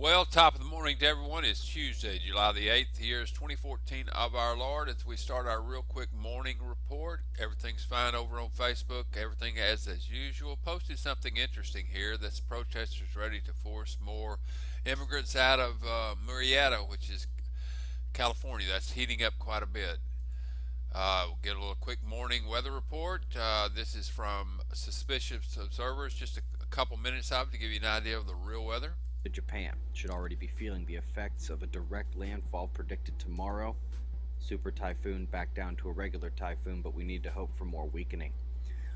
Well, top of the morning to everyone. It's Tuesday, July the 8th. The year is 2014 of our Lord. As we start our real quick morning report, everything's fine over on Facebook. Everything as usual. Posted something interesting here. That's protesters ready to force more immigrants out of Murrieta, which is California. That's heating up quite a bit. We'll get a little quick morning weather report. This is from Suspicious Observers. Just a couple minutes of it to give you an idea of the real weather. Japan should already be feeling the effects of a direct landfall predicted tomorrow. Super typhoon back down to a regular typhoon, but we need to hope for more weakening.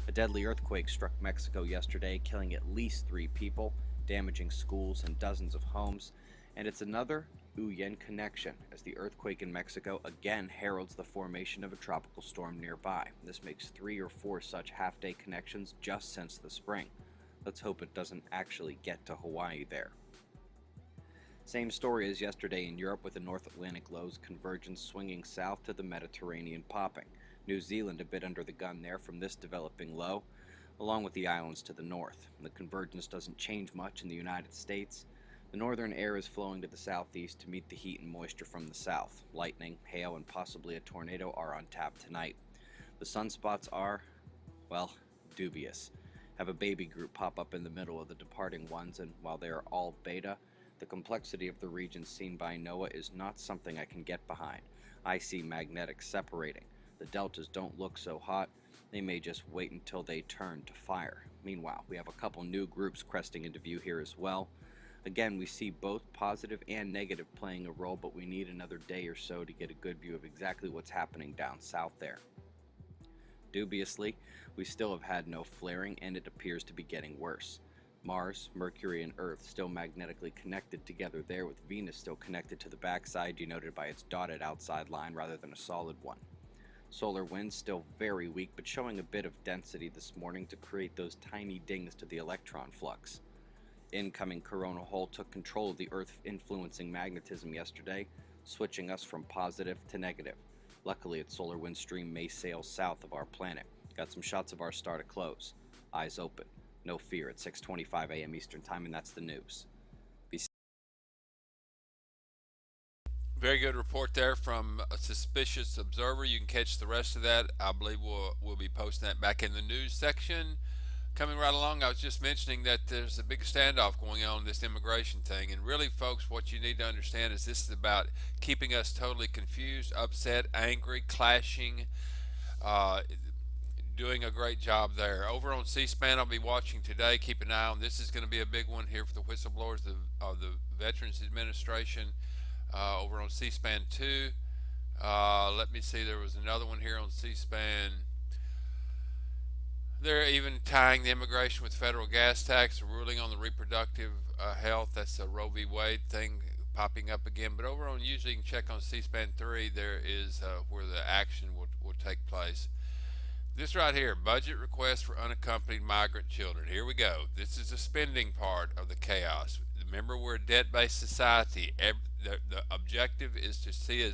A deadly earthquake struck Mexico yesterday, killing at least 3 people, damaging schools and dozens of homes. And it's another Uyen connection, as the earthquake in Mexico again heralds the formation of a tropical storm nearby. This makes 3 or 4 such half-day connections just since the spring. Let's hope it doesn't actually get to Hawaii there. Same story as yesterday in Europe, with the North Atlantic low's convergence swinging south to the Mediterranean popping. New Zealand a bit under the gun there from this developing low, along with the islands to the north. The convergence doesn't change much in the United States. The northern air is flowing to the southeast to meet the heat and moisture from the south. Lightning, hail, and possibly a tornado are on tap tonight. The sunspots are, well, dubious. Have a baby group pop up in the middle of the departing ones, and while they are all beta, the complexity of the region seen by NOAA is not something I can get behind. I see magnetics separating. The deltas don't look so hot. They may just wait until they turn to fire. Meanwhile, we have a couple new groups cresting into view here as well. Again, we see both positive and negative playing a role, but we need another day or so to get a good view of exactly what's happening down south there. Dubiously, we still have had no flaring, and it appears to be getting worse. Mars, Mercury, and Earth still magnetically connected together there, with Venus still connected to the backside, denoted by its dotted outside line rather than a solid one. Solar winds still very weak, but showing a bit of density this morning to create those tiny dings to the electron flux. Incoming coronal hole took control of the Earth influencing magnetism yesterday, switching us from positive to negative. Luckily, its solar wind stream may sail south of our planet. Got some shots of our star to close. Eyes open. No fear at 6:25 a.m. Eastern Time, and that's the news. Be Very good report there from a Suspicious Observer. You can catch the rest of that. I believe we'll be posting that back in the news section. Coming right along, I was just mentioning that there's a big standoff going on in this immigration thing, and really, folks, what you need to understand is this is about keeping us totally confused, upset, angry, clashing. Uh, Doing a great job there. Over on C-SPAN, I'll be watching today. Keep an eye on this. Is going to be a big one here for the whistleblowers of the Veterans Administration. Over on C-SPAN 2. Let me see. There was another one here on C-SPAN. They're even tying the immigration with federal gas tax, ruling on the reproductive health. That's a Roe v. Wade thing popping up again. But over on, usually you can check on C-SPAN 3, there is where the action will take place. This right here, budget request for unaccompanied migrant children. Here we go. This is the spending part of the chaos. Remember, we're a debt-based society. The objective is to see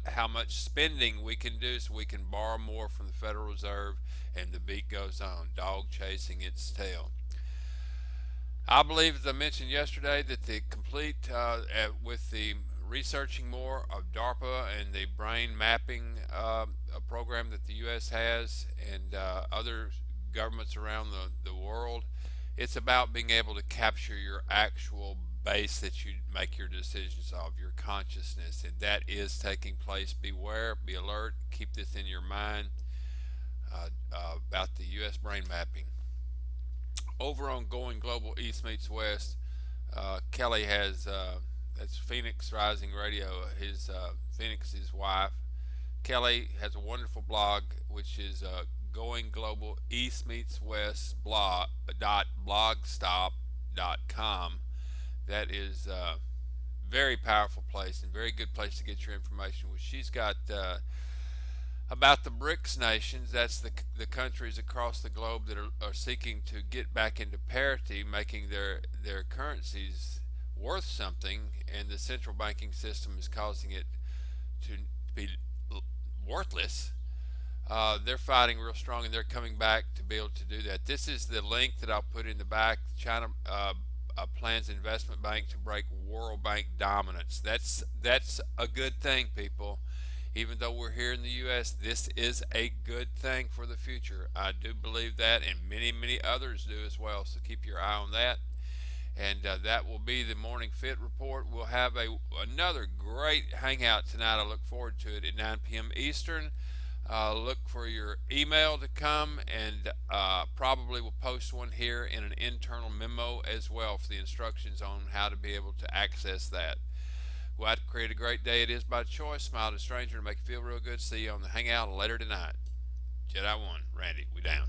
how much spending we can do so we can borrow more from the Federal Reserve, and the beat goes on, dog chasing its tail. I believe, as I mentioned yesterday, that the complete with the researching more of DARPA and the brain mapping program that the U.S. has, and other governments around the world, it's about being able to capture your actual base that you make your decisions of, your consciousness, and that is taking place. Beware, be alert, keep this in your mind about the U.S. brain mapping. Over on Going Global East Meets West, Kelly has that's Phoenix Rising Radio. Phoenix's wife, Kelly, has a wonderful blog, which is Going Global East Meets West blogstop.com. That is a very powerful place and very good place to get your information. She's got about the BRICS nations. That's the countries across the globe that are seeking to get back into parity, making their currencies worth something, and the central banking system is causing it to be worthless. They're fighting real strong, and they're coming back to be able to do that. This is the link that I'll put in the back. China plans investment bank to break World Bank dominance. That's a good thing, people. Even though we're here in the U.S., this is a good thing for the future. I do believe that, and many others do as well. So keep your eye on that. And that will be the morning fit report. We'll have another great hangout tonight. I look forward to it at 9 p.m. Eastern. Look for your email to come, and probably will post one here in an internal memo as well for the instructions on how to be able to access that. Go out and create a great day. It is by choice. Smile at a stranger to make you feel real good. See you on the hangout later tonight. Jedi 1, Randy, we down.